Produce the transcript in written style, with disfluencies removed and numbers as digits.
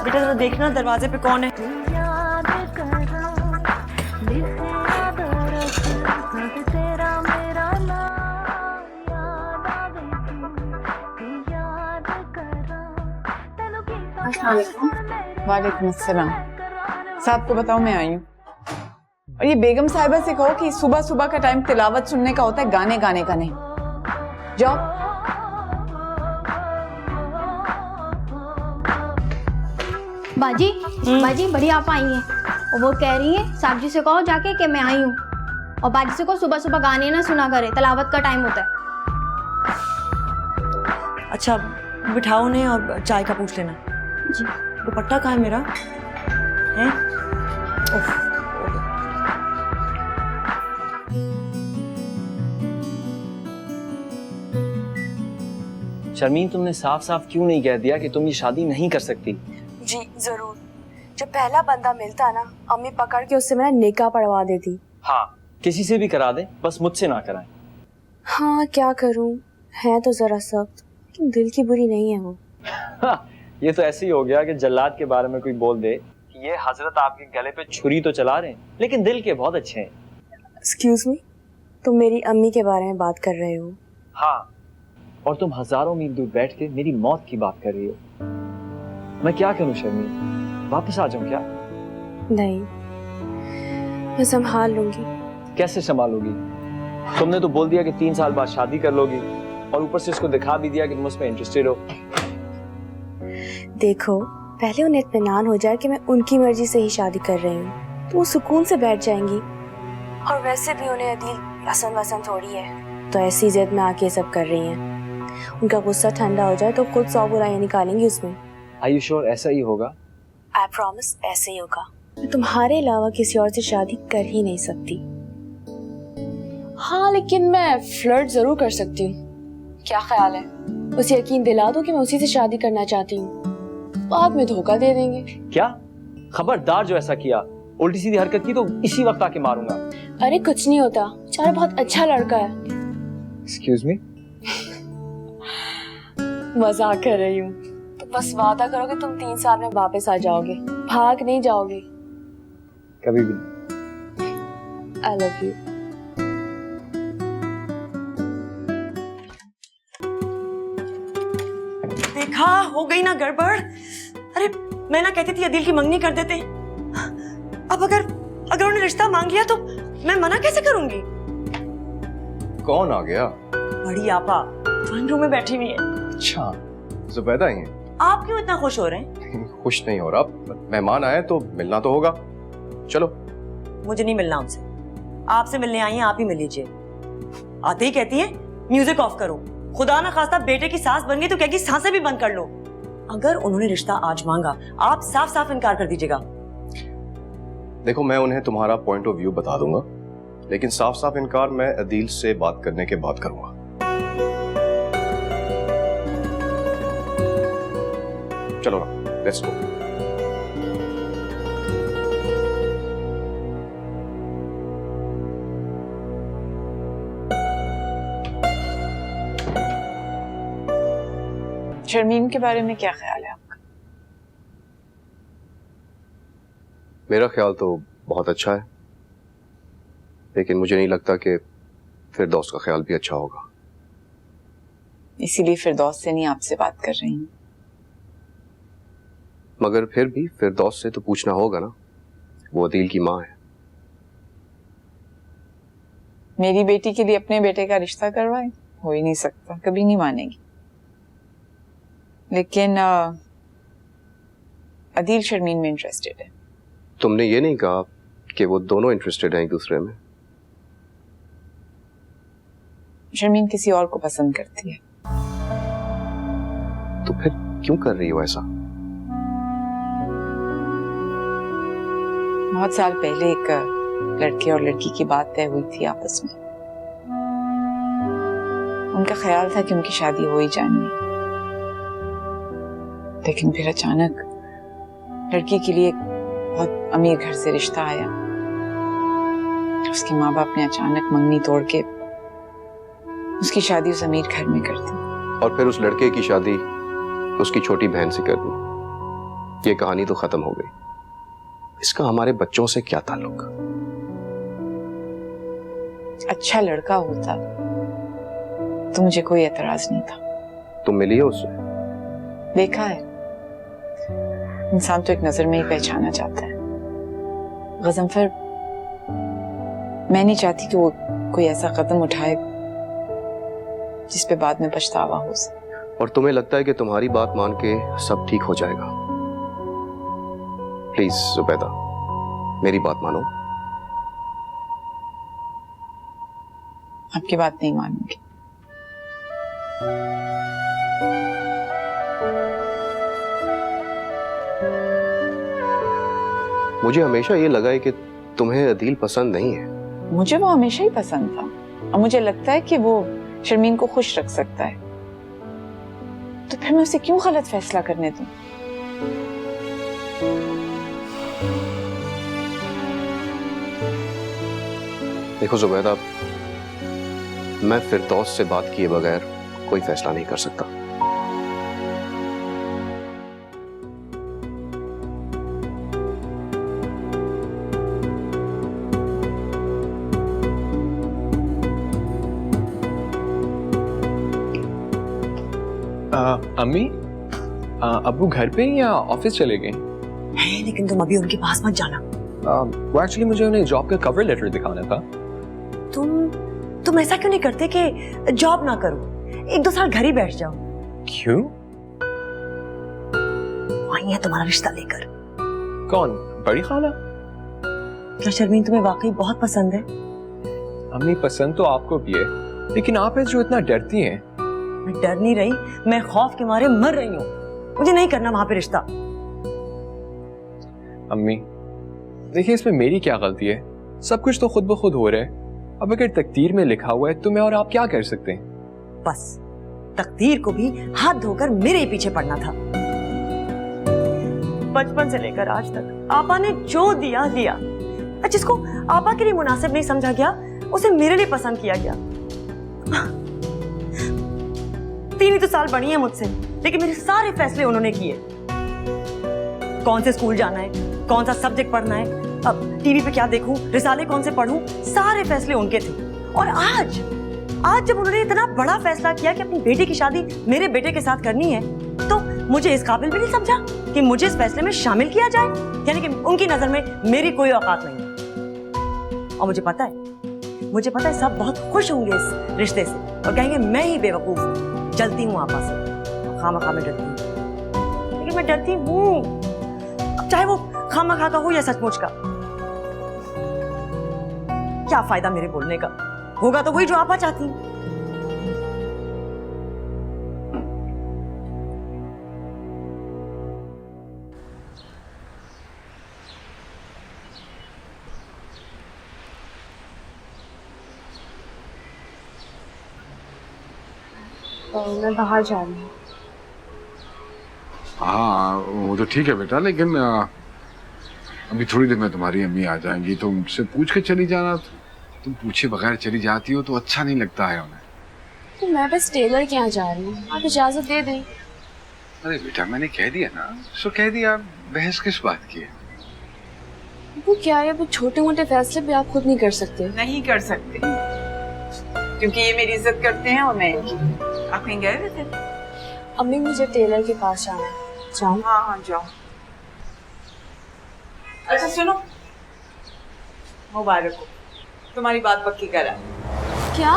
बेटा जरा देखना दरवाजे पे कौन है। वालेकुम अस्सलाम। साहब को बताओ मैं आई हूँ। और ये बेगम साहिबा से कहो कि सुबह सुबह का टाइम तिलावत सुनने का होता है, गाने गाने का नहीं। जाओ। बाजी बाजी बड़ी आप आई हैं और वो कह रही है साहब जी से कहो जाके कि मैं आई हूँ, और बाजी से कहो सुबह सुबह गाने ना सुना करे, तलावत का टाइम होता है। अच्छा बिठाओ उन्हें और चाय का पूछ लेना। जी। दुपट्टा कहाँ है मेरा? है? शर्मीन, तुमने साफ साफ क्यों नहीं कह दिया कि तुम ये शादी नहीं कर सकती? जी जरूर, जब पहला बंदा मिलता ना अम्मी पकड़ के उससे मेरा निकाह पढ़वा देती। हाँ, किसी से भी करा दे, बस मुझसे ना कराएं। हाँ क्या करूं, है तो जरा सख्त लेकिन दिल की बुरी नहीं है वो। ये तो ऐसे ही हो गया कि जल्लाद के बारे में कोई बोल दे कि ये हजरत आपके गले पे छुरी तो चला रहे हैं लेकिन दिल के बहुत अच्छे हैं। एक्सक्यूज मी, तुम मेरी अम्मी के बारे में बात कर रहे हो? हाँ, और तुम हजारों मील दूर बैठ के मेरी मौत की बात कर रही हो। मैं क्या करूं शर्मीन, वापस आ जाऊं क्या? नहीं, मैं संभाल लूंगी। कैसे संभालोगी? तुमने तो बोल दिया कि 3 साल बाद शादी कर लोगी और ऊपर से उसको दिखा भी दिया कि तुम उसमें इंटरेस्टेड हो। देखो, पहले उन्हें इत्मीनान हो जाए कि मैं उनकी मर्जी से ही शादी कर रही हूँ तो वो सुकून से बैठ जाएंगी। और वैसे भी उन्हें अदील पसंद वसंद थोड़ी है, तो ऐसी जिद में आके सब कर रही हैं। उनका गुस्सा ठंडा हो जाए तो खुद 100 बुराइयां निकालेंगी उसमें। Are you sure ऐसा ही होगा? आई प्रॉमिस ऐसे ही होगा। मैं तुम्हारे अलावा किसी और से शादी कर ही नहीं सकती। हाँ लेकिन मैं फ्लर्ट जरूर कर सकती हूँ। क्या ख्याल है? उसे यकीन दिला दो कि मैं उसी से शादी करना चाहती हूँ, बाद में धोखा दे देंगे। क्या? खबरदार जो ऐसा किया, उल्टी सीधी हरकत की तो इसी वक्त आके मारूंगा। अरे कुछ नहीं होता, बेचारा बहुत अच्छा लड़का है। Excuse me? मजाक कर रही हूँ। तो बस वादा करो कि तुम 3 साल में वापस आ जाओगे, भाग नहीं जाओगे। कभी भी। I love you. देखा, हो गई ना गड़बड़। अरे मैं ना कहती थी अदील की मंगनी कर देते। अब अगर उन्होंने रिश्ता मांग लिया तो मैं मना कैसे करूंगी? कौन आ गया? बड़ी आपा ड्राइंग रूम में बैठी हुई है। अच्छा, जुबैदा ही है। आप क्यों इतना खुश हो रहे हैं? खुश नहीं हो रहा, मेहमान आए तो मिलना तो होगा। चलो। मुझे नहीं मिलना उनसे, आपसे मिलने आई हैं, आप ही मिल लीजिए। आते ही कहती हैं म्यूजिक ऑफ करो, खुदा ना खास्ता बेटे की सास बन गई तो कहेगी सांसें भी बंद कर लो। अगर उन्होंने रिश्ता आज मांगा, आप साफ साफ इनकार कर दीजिएगा। देखो, मैं उन्हें तुम्हारा पॉइंट ऑफ व्यू बता दूंगा, लेकिन साफ साफ इनकार मैं अदील से बात करने के बाद करूंगा। चलो ना, लेट्स गो। शर्मीन के बारे में क्या ख्याल है आपका? मेरा ख्याल तो बहुत अच्छा है, लेकिन मुझे नहीं लगता कि फिरदौस का ख्याल भी अच्छा होगा। इसीलिए फिरदौस से नहीं आपसे बात कर रही हूँ। मगर फिर भी फिरदौस से तो पूछना होगा ना, वो अदील की माँ है। मेरी बेटी के लिए अपने बेटे का रिश्ता करवाए? हो ही नहीं सकता, कभी नहीं मानेगी। लेकिन अदील शर्मीन में इंटरेस्टेड है। तुमने ये नहीं कहा कि वो दोनों इंटरेस्टेड हैं एक दूसरे में? शर्मीन किसी और को पसंद करती है। तो फिर क्यों कर रही हो ऐसा? बहुत साल पहले एक लड़के और लड़की की बात तय हुई थी आपस में। उनका ख्याल था कि उनकी शादी हो ही जानी है, लेकिन फिर अचानक लड़की के लिए एक बहुत अमीर घर से रिश्ता आया। उसके माँ बाप ने अचानक मंगनी तोड़ के उसकी शादी उस अमीर घर में कर दी। और फिर उस लड़के की शादी उसकी छोटी बहन से कर दी। ये कहानी तो खत्म हो गई। इसका हमारे बच्चों से क्या ताल्लुक? अच्छा लड़का होता तो मुझे कोई एतराज नहीं था। तुम मिली हो उससे? देखा है, इंसान तो एक नजर में ही पहचाना जाता है। गज़नफर, मैं नहीं चाहती कि वो कोई ऐसा कदम उठाए जिस पे बाद में पछतावा हो सके। और तुम्हें लगता है कि तुम्हारी बात मान के सब ठीक हो जाएगा? प्लीज जुबैदा, मेरी बात मानो। आपकी बात नहीं मानूंगी। मुझे हमेशा ये लगा है कि तुम्हें अदील पसंद नहीं है। मुझे वो हमेशा ही पसंद था और मुझे लगता है कि वो शर्मीन को खुश रख सकता है, तो फिर मैं उसे क्यों गलत फैसला करने दूं? देखो जुबैदा, मैं फिरदौस से बात किए बगैर कोई फैसला नहीं कर सकता। अम्मी, अब्बू घर पे ही या ऑफिस चले गए? है, लेकिन तुम अभी उनके पास मत जाना। वो एक्चुअली मुझे उन्हें जॉब का कवर लेटर दिखाना था। तुम ऐसा क्यों नहीं करते कि जॉब ना करो, 1-2 साल घर ही बैठ जाओ? क्यों? आई है तुम्हारा रिश्ता लेकर। कौन? बड़ी खाला? क्या शर्मीन तुम्हें वाकई बहुत पसंद है? अम्मी, पसंद तो आपको भी है, लेकिन आप है जो इतना डरती हैं। मैं डर नहीं रही, मैं खौफ के मारे मर रही हूँ। मुझे नहीं करना वहां पे रिश्ता। अम्मी देखिए, इसमें मेरी क्या गलती है? सब कुछ तो खुद ब खुद हो रहा है। अब अगर तकदीर में लिखा हुआ है तो मैं और आप क्या कर सकते हैं? बस तकदीर को भी हाथ धोकर मेरे ही पीछे पड़ना था। बचपन से लेकर आज तक आपा ने जो दिया दिया, जिसको आपा के लिए मुनासिब नहीं समझा गया उसे मेरे लिए पसंद किया गया। 3 ही तो साल बड़ी है मुझसे, लेकिन मेरे सारे फैसले उन्होंने किए। कौन से स्कूल जाना है, कौन सा सब्जेक्ट पढ़ना है, अब टीवी पे क्या देखूं, रिसाले कौन से पढ़ूं, सारे फैसले उनके थे। और आज जब उन्होंने इतना बड़ा फैसला किया कि अपनी बेटी की शादी मेरे बेटे के साथ करनी है, तो मुझे इस काबिल भी नहीं समझा कि मुझे इस फैसले में शामिल किया जाए। यानी कि उनकी नजर में मेरी कोई औकात नहीं है। और मुझे पता है सब बहुत खुश होंगे इस रिश्ते से और कहेंगे मैं ही बेवकूफ हूं, जलती हूँ आपस से, खामखा में डरती हूँ। लेकिन मैं डरती हूँ, चाहे वो खामखा का हो या सचमुच का। क्या फायदा मेरे बोलने का? होगा तो वही जो आपा चाहती हैं। मैं बाहर जा रही हूँ। हाँ वो तो ठीक है बेटा, लेकिन अभी थोड़ी देर में तुम्हारी अम्मी आ जाएंगी तो उनसे पूछ के चली जाना। तुम पूछे बगैर चली जाती हो तो अच्छा नहीं लगता है उन्हें। तो मैं बस टेलर के यहाँ जा रही हूँ, आप इजाजत दे दें। अरे बेटा मैंने कह दिया ना, सो कह दिया, बहस किस बात की है? वो क्या है, वो छोटे मोटे फैसले भी आप खुद नहीं कर सकते? नहीं कर सकते क्योंकि ये मेरी इज्जत करते हैं और मैं इनकी। आप कहीं गए हुए थे? अम्मी मुझे टेलर के पास जाना है, जाऊँ? हाँ जाओ। अच्छा सुनो, मुबारक हो, तुम्हारी बात पक्की करा। क्या?